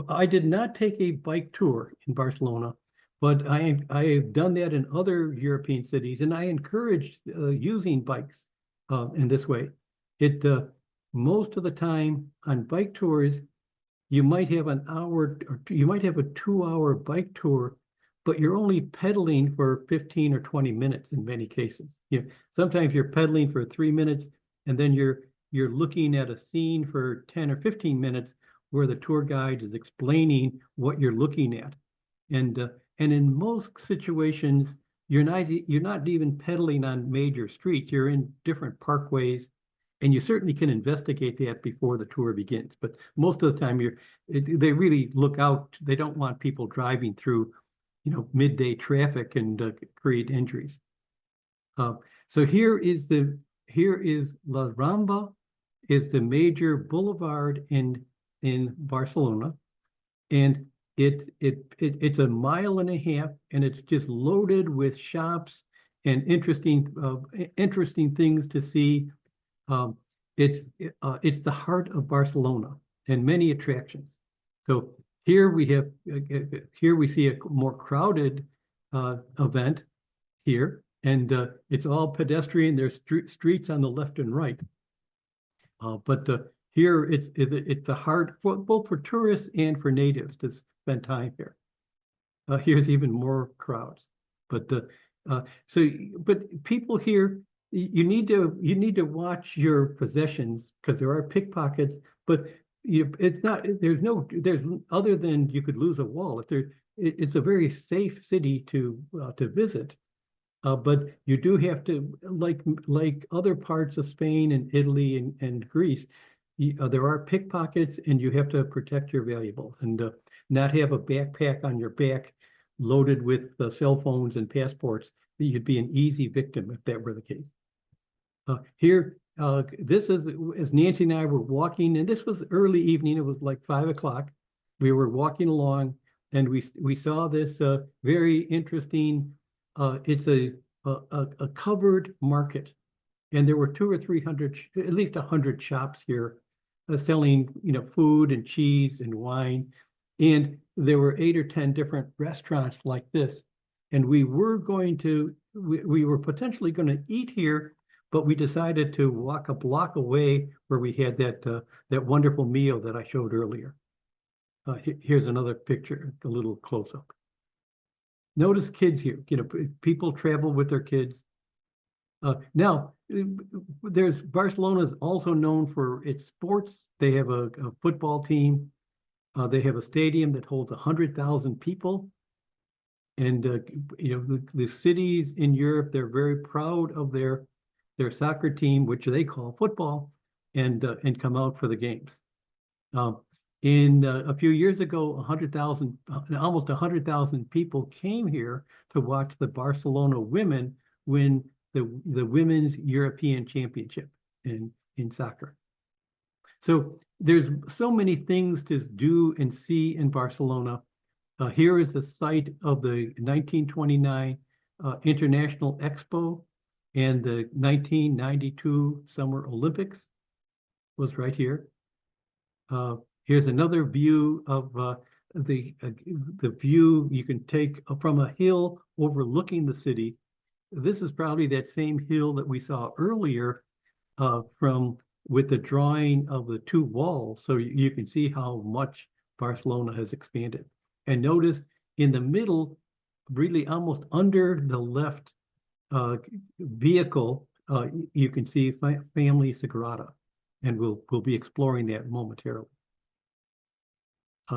I did not take a bike tour in Barcelona, but I have done that in other European cities, and I encourage using bikes in this way. Most of the time on bike tours, you might have an hour, or you might have a 2-hour bike tour, but you're only pedaling for 15 or 20 minutes in many cases. Sometimes you're pedaling for 3 minutes, and then you're looking at a scene for 10 or 15 minutes where the tour guide is explaining what you're looking at. And in most situations, you're not even pedaling on major streets. You're in different parkways, and you certainly can investigate that before the tour begins. But most of the time, they really look out. They don't want people driving through, midday traffic and create injuries. So here is La Rambla, is the major boulevard in Barcelona, and it's a mile and a half, and it's just loaded with shops and interesting things to see. It's the heart of Barcelona and many attractions. So here we see a more crowded event here, and it's all pedestrian. There's streets on the left and right, but here it's the heart both for tourists and for natives to spend time here. Here's even more crowds, but people here, you need to watch your possessions because there are pickpockets, but there's other than you could lose a wallet. It's a very safe city to visit, but you do have to, like other parts of Spain and Italy and Greece, there are pickpockets, and you have to protect your valuables and not have a backpack on your back loaded with cell phones and passports. You'd be an easy victim if that were the case. Here, this is as Nancy and I were walking, and this was early evening. It was like 5 o'clock. We were walking along, and we saw this very interesting. It's a covered market, and there were 200 or 300, at least 100 shops here selling, food and cheese and wine, and there were 8 or 10 different restaurants like this. And we were potentially going to eat here, but we decided to walk a block away where we had that wonderful meal that I showed earlier. Here's another picture, a little close up. Notice kids here. People travel with their kids. Now, Barcelona is also known for its sports. They have a football team. They have a stadium that holds 100,000 people. And the cities in Europe, they're very proud of their soccer team, which they call football, and come out for the games. A few years ago, almost 100,000 people came here to watch the Barcelona women win the Women's European Championship in soccer. So there's so many things to do and see in Barcelona. Here is the site of the 1929 International Expo and the 1992 Summer Olympics was right here. Here's another view of the view you can take from a hill overlooking the city. This is probably that same hill that we saw earlier with the drawing of the two walls. So you can see how much Barcelona has expanded. And notice in the middle, really almost under the left vehicle, you can see Family Sagrada, and we'll be exploring that momentarily.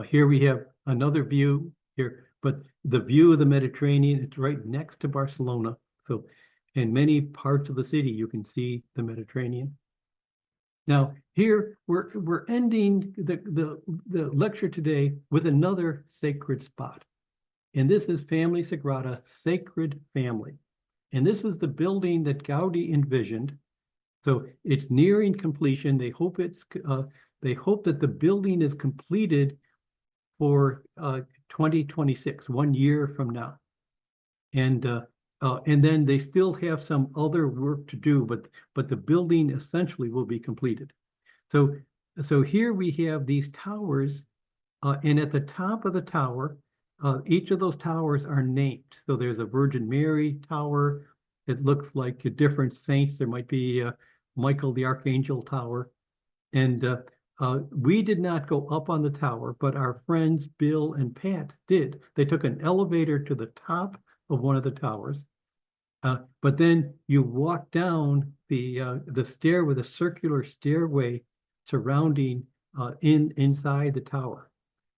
Here we have another view here, but the view of the Mediterranean, it's right next to Barcelona. So in many parts of the city, you can see the Mediterranean. Now here we're ending the lecture today with another sacred spot. And this is Family Sagrada, Sacred Family. And this is the building that Gaudi envisioned. So it's nearing completion. They hope that the building is completed for 2026, 1 year from now. And then they still have some other work to do, but the building essentially will be completed. So here we have these towers, and at the top of the tower, each of those towers are named. So there's a Virgin Mary tower. It looks like different saints. There might be Michael the Archangel tower. And we did not go up on the tower, but our friends Bill and Pat did. They took an elevator to the top of one of the towers. But then you walk down the stair with a circular stairway surrounding inside the tower.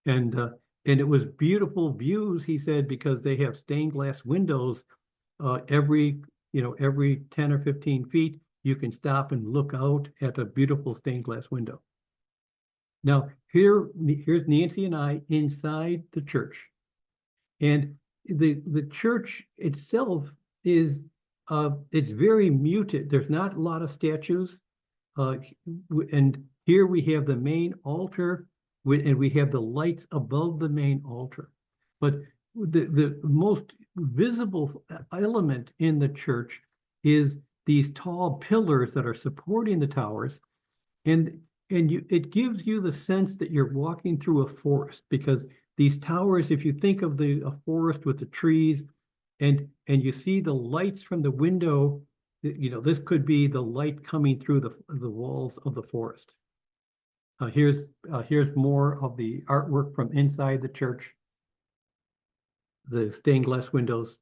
And it was beautiful views, he said, because they have stained glass windows. Every 10 or 15 feet, you can stop and look out at a beautiful stained glass window. Now, here's Nancy and I inside the church. And the church itself is it's very muted. There's not a lot of statues. And here we have the main altar, and we have the lights above the main altar. But the most visible element in the church is these tall pillars that are supporting the towers. And it gives you the sense that you're walking through a forest, because these towers, if you think of a forest with the trees, and you see the lights from the window, this could be the light coming through the walls of the forest. Here's more of the artwork from inside the church, the stained glass windows.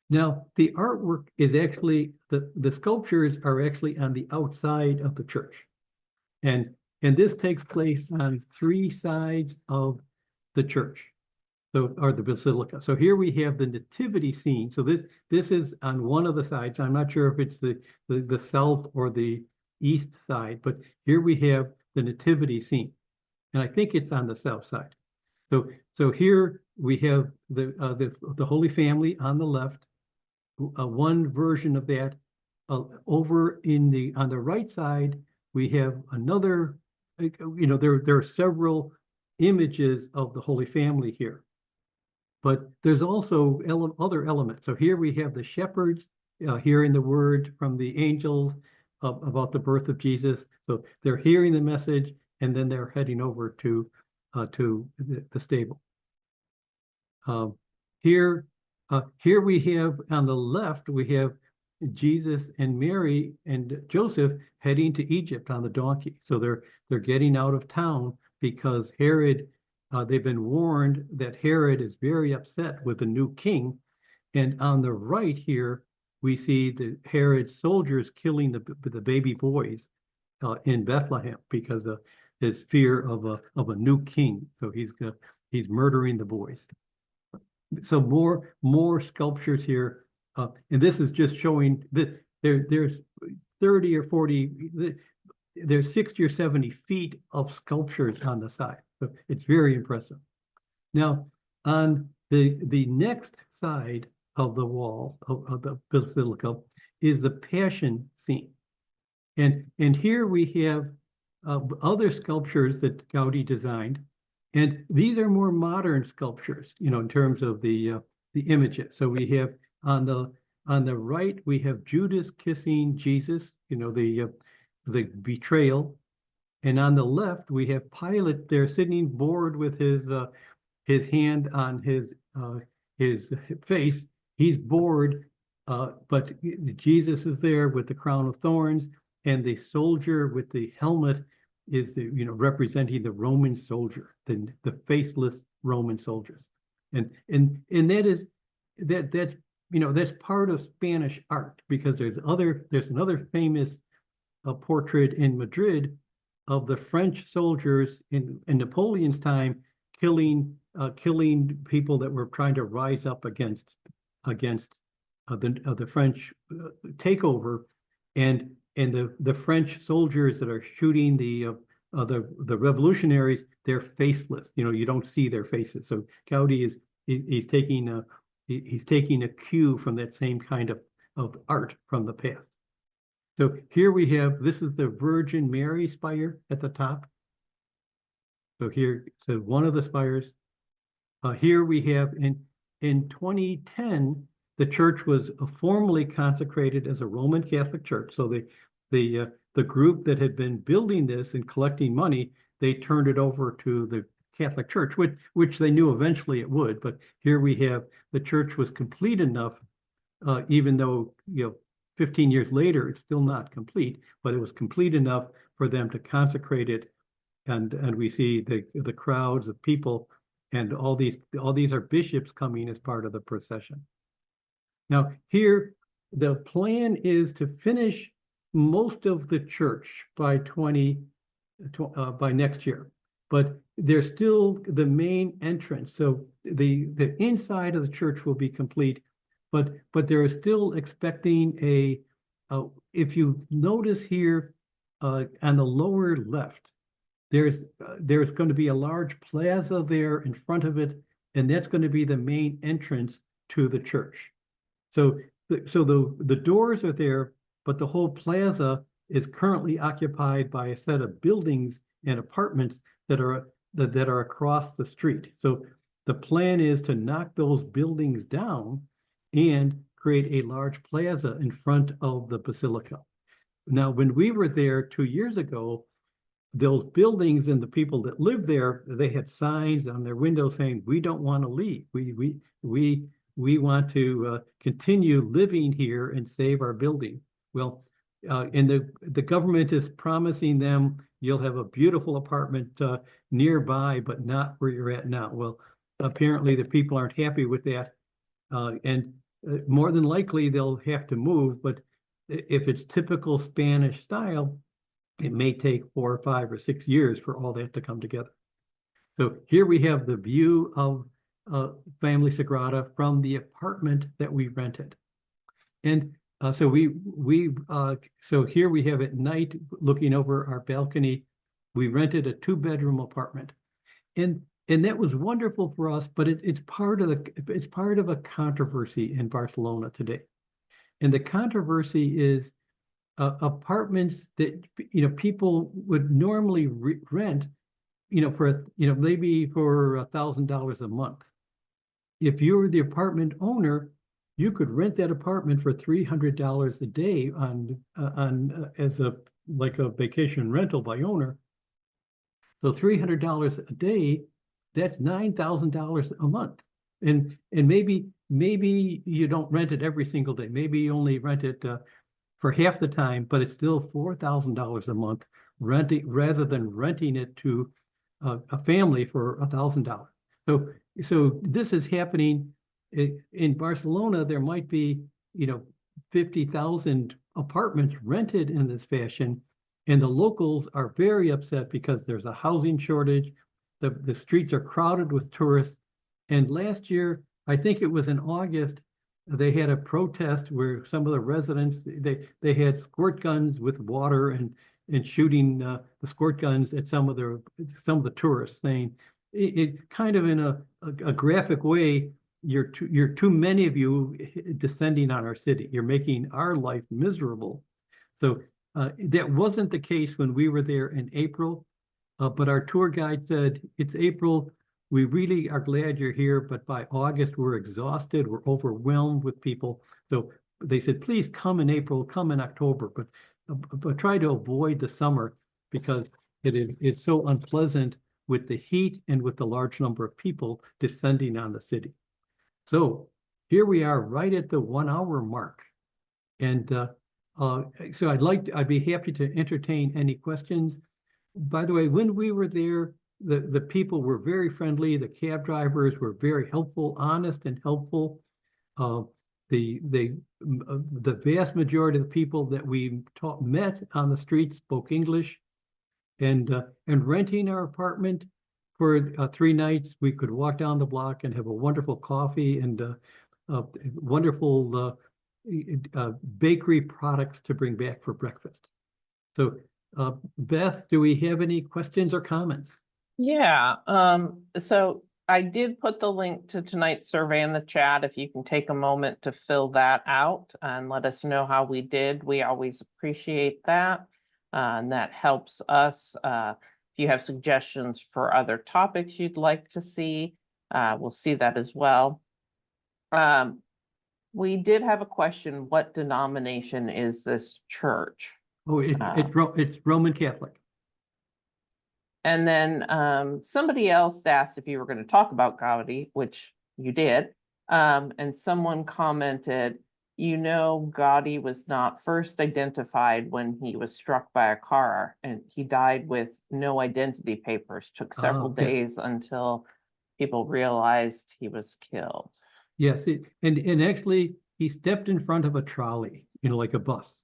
Now, the artwork is actually, the sculptures are actually on the outside of the church. And this takes place on 3 sides of the church, or the basilica. So here we have the nativity scene. So this is on one of the sides. I'm not sure if it's the south or the east side, but here we have the nativity scene. And I think it's on the south side. So here we have the Holy Family on the left, one version of that. Over on the right side, we have another, there are several images of the Holy Family here. But there's also other elements. So here we have the shepherds hearing the word from the angels about the birth of Jesus. So they're hearing the message, and then they're heading over to the stable. Here we have on the left, we have Jesus and Mary and Joseph heading to Egypt on the donkey. So they're getting out of town because Herod, they've been warned that Herod is very upset with the new king. And on the right here, we see the Herod's soldiers killing the baby boys in Bethlehem because of his fear of a new king. So he's murdering the boys. So more sculptures here. And this is just showing that there's 30 or 40, there's 60 or 70 feet of sculptures on the side. So it's very impressive. Now, on the next side of the wall of the basilica, is the Passion scene. And here we have other sculptures that Gaudi designed, and these are more modern sculptures, in terms of the images. So we have on the right we have Judas kissing Jesus, the betrayal, and on the left we have Pilate there sitting bored with his hand on his face. He's bored, but Jesus is there with the crown of thorns, and the soldier with the helmet is representing the Roman soldier, the faceless Roman soldiers, and that's part of Spanish art, because there's another famous portrait in Madrid of the French soldiers in Napoleon's time killing people that were trying to rise up against the French takeover, and the French soldiers that are shooting the revolutionaries, they're faceless. You don't see their faces. So Gaudi he's taking a cue from that same kind of art from the past. So here we have, this is the Virgin Mary spire at the top. So one of the spires. Here we have in 2010, the church was formally consecrated as a Roman Catholic church. So the group that had been building this and collecting money, they turned it over to the Catholic Church, which they knew eventually it would. But here we have, the church was complete enough, even though 15 years later it's still not complete, but it was complete enough for them to consecrate it, and we see the crowds of people, and all these are bishops coming as part of the procession. Now here, the plan is to finish most of the church by next year, but there's still the main entrance. So the inside of the church will be complete, but they're still expecting if you notice here on the lower left, there's going to be a large plaza there in front of it, and that's going to be the main entrance to the church. So the doors are there, but the whole plaza is currently occupied by a set of buildings and apartments that are across the street. So the plan is to knock those buildings down and create a large plaza in front of the basilica. Now, when we were there 2 years ago, those buildings and the people that lived there, they had signs on their windows saying, "We don't want to leave. We want to continue living here and save our building." Well, and the government is promising them, you'll have a beautiful apartment nearby, but not where you're at now. Well, apparently the people aren't happy with that, and more than likely they'll have to move. But if it's typical Spanish style, it may take 4 or 5 or 6 years for all that to come together. So here we have the view of Family Sagrada from the apartment that we rented. And so so here we have at night, looking over our balcony, we rented a 2-bedroom apartment. And that was wonderful for us, but it's part of a controversy in Barcelona today. And the controversy is apartments that people would normally rent for maybe for $1,000 a month. If you were the apartment owner, you could rent that apartment for $300 a day as a vacation rental by owner. So $300 a day, that's $9,000 a month. And maybe you don't rent it every single day. Maybe you only rent it for half the time, but it's still $4,000 a month rather than renting it to a family for $1,000. So this is happening in Barcelona. There might be 50,000 apartments rented in this fashion, and the locals are very upset because there's a housing shortage. The streets are crowded with tourists. And last year, I think it was in August, they had a protest where some of the residents, they had squirt guns with water and shooting the squirt guns at some of the tourists, saying it kind of in a graphic way, you're too many of you descending on our city. You're making our life miserable. So that wasn't the case when we were there in April, but our tour guide said, it's April. We really are glad you're here, but by August, we're exhausted. We're overwhelmed with people. So they said, please come in April, come in October, but try to avoid the summer because it's so unpleasant with the heat and with the large number of people descending on the city. So here we are right at the 1 hour mark. And so I'd be happy to entertain any questions. By the way, when we were there, the people were very friendly. The cab drivers were very helpful, honest and helpful. The vast majority of the people that we met on the street spoke English. And renting our apartment for 3 nights, we could walk down the block and have a wonderful coffee and wonderful bakery products to bring back for breakfast. So, Beth, do we have any questions or comments? Yeah, so I did put the link to tonight's survey in the chat. If you can take a moment to fill that out and let us know how we did. We always appreciate that. And that helps us. If you have suggestions for other topics you'd like to see, we'll see that as well. We did have a question. What denomination is this church? Oh, it's Roman Catholic. And then somebody else asked if you were going to talk about Gaudi, which you did. And someone commented, Gaudi was not first identified when he was struck by a car, and he died with no identity papers. Took several days until people realized he was killed. Yes, and actually he stepped in front of a trolley, like a bus.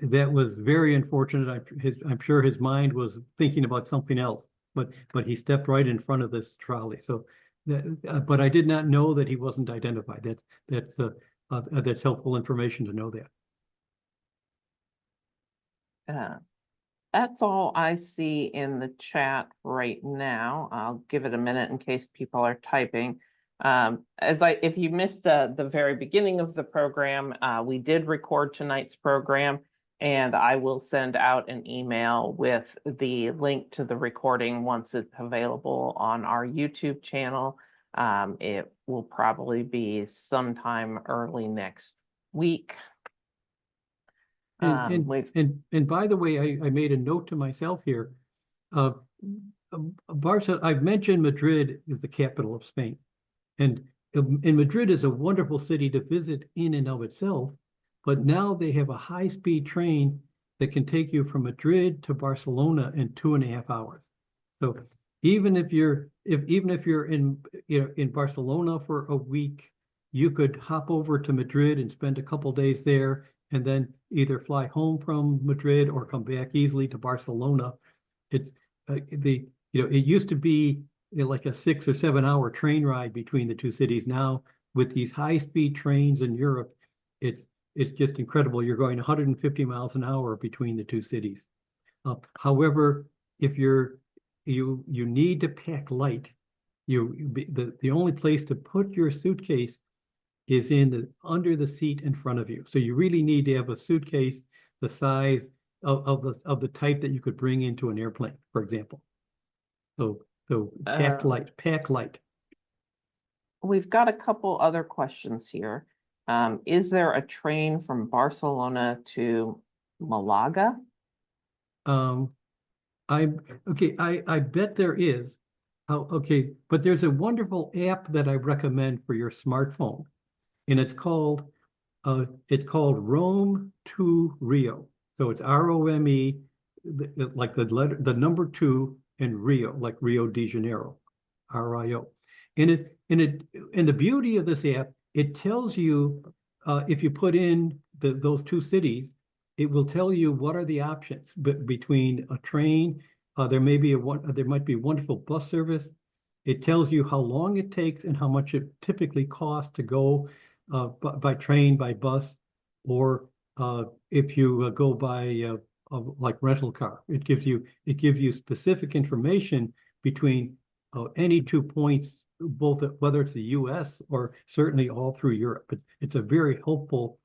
That was very unfortunate. I'm sure his mind was thinking about something else, but he stepped right in front of this trolley. So, but I did not know that he wasn't identified. That's helpful information to know that. That's all I see in the chat right now. I'll give it a minute in case people are typing. If you missed the very beginning of the program, we did record tonight's program, and I will send out an email with the link to the recording once it's available on our YouTube channel. It will probably be sometime early next week. And by the way, I made a note to myself here. Barcelona, I've mentioned Madrid is the capital of Spain. And Madrid is a wonderful city to visit in and of itself, but now they have a high-speed train that can take you from Madrid to Barcelona in 2.5 hours. So even if you're in Barcelona for a week, you could hop over to Madrid and spend a couple days there, and then either fly home from Madrid or come back easily to Barcelona. It's it used to be like a 6 or 7 hour train ride between the two cities. Now with these high-speed trains in Europe, it's just incredible. You're going 150 miles an hour between the two cities. However, if you need to pack light, the only place to put your suitcase is under the seat in front of you. So you really need to have a suitcase the size of the type that you could bring into an airplane, for example. So pack light. We've got a couple other questions here. Is there a train from Barcelona to Malaga? I bet there is. But there's a wonderful app that I recommend for your smartphone, and it's called Rome to Rio. So it's ROME, like the number 2, and Rio, like Rio de Janeiro, RIO. And the beauty of this app, it tells you if you put in those two cities, it will tell you what are the options between a train. There might be a wonderful bus service. It tells you how long it takes and how much it typically costs to go by train, by bus, or if you go by like rental car. It gives you specific information between any 2 points both whether it's the US or certainly all through Europe. But it's a very helpful.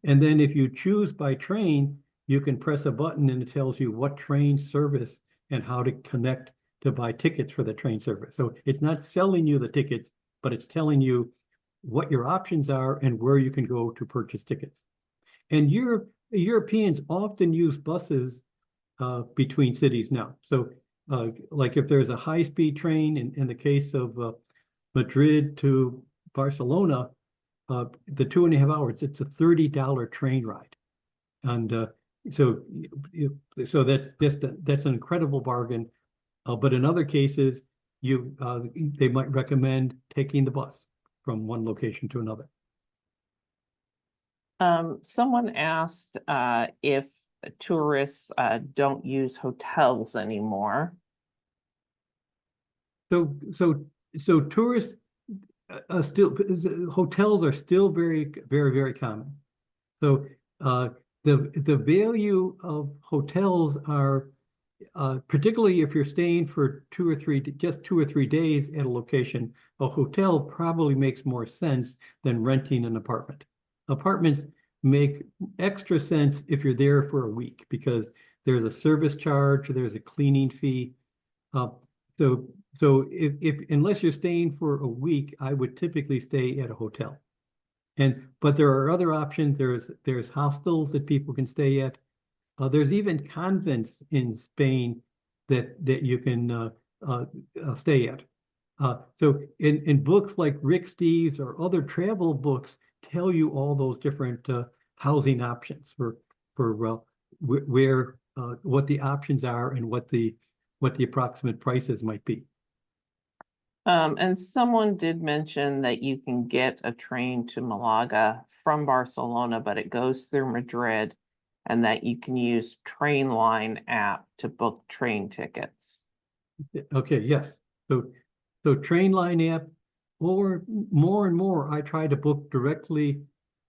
And then if you choose by train, you can press a button and it tells you what train service and how to connect to buy tickets for the train service. So it's not selling you the tickets, but it's telling you what your options are and where you can go to purchase tickets. And Europeans often use buses between cities now. So like if there's a high-speed train in the case of Madrid to Barcelona, the 2.5 hours, it's a $30 train ride. And so that's an incredible bargain. But in other cases, they might recommend taking the bus from one location to another. Someone asked if tourists don't use hotels anymore. So tourists still, hotels are still very, very, very common. So the value of hotels are particularly if you're staying for just 2 or 3 days at a location, a hotel probably makes more sense than renting an apartment. Apartments make extra sense if you're there for a week because there's a service charge, there's a cleaning fee. So if unless you're staying for a week, I would typically stay at a hotel. But there are other options. There's hostels that people can stay at. There's even convents in Spain that you can stay at. So in books like Rick Steves or other travel books tell you all those different housing options for where what the options are and what the approximate prices might be. And someone did mention that you can get a train to Malaga from Barcelona, but it goes through Madrid, and that you can use Trainline app to book train tickets. Okay, yes. So Trainline app, or more and more, I try to book directly.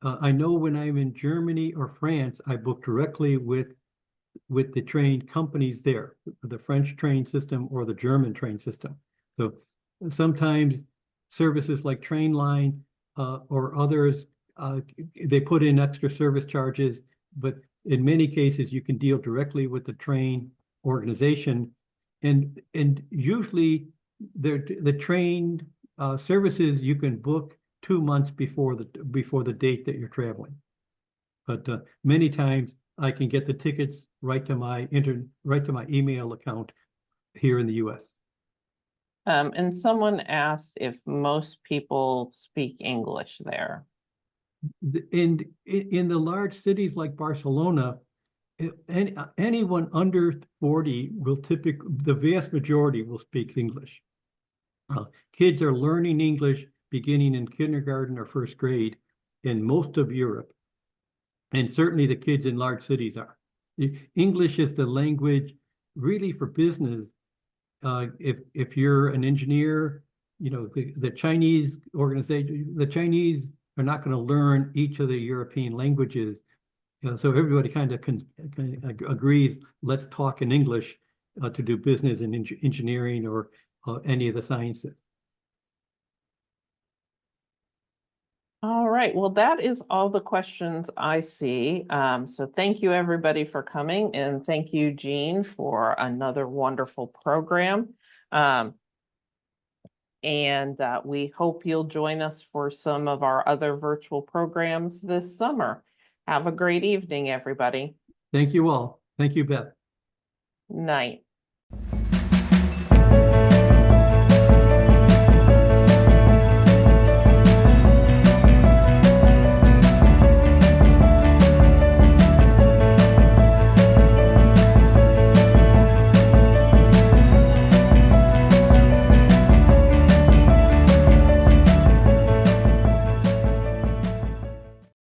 I know when I'm in Germany or France, I book directly with the train companies there, the French train system or the German train system. So sometimes services like Trainline or others, they put in extra service charges, but in many cases you can deal directly with the train organization, and usually the train services you can book 2 months before the date that you're traveling. But many times I can get the tickets right to my email account here in the U.S. And someone asked if most people speak English there. In the large cities like Barcelona, anyone under 40 will the vast majority will speak English. Kids are learning English beginning in kindergarten or first grade in most of Europe. And certainly the kids in large cities are. English is the language really for business. If you're an engineer, the Chinese organization, the Chinese are not going to learn each of the European languages. So everybody kind of agrees, let's talk in English to do business in engineering or any of the sciences. All right, well, that is all the questions I see. So thank you, everybody, for coming, and thank you, Gene, for another wonderful program. And we hope you'll join us for some of our other virtual programs this summer. Have a great evening, everybody. Thank you all. Thank you, Beth. Night.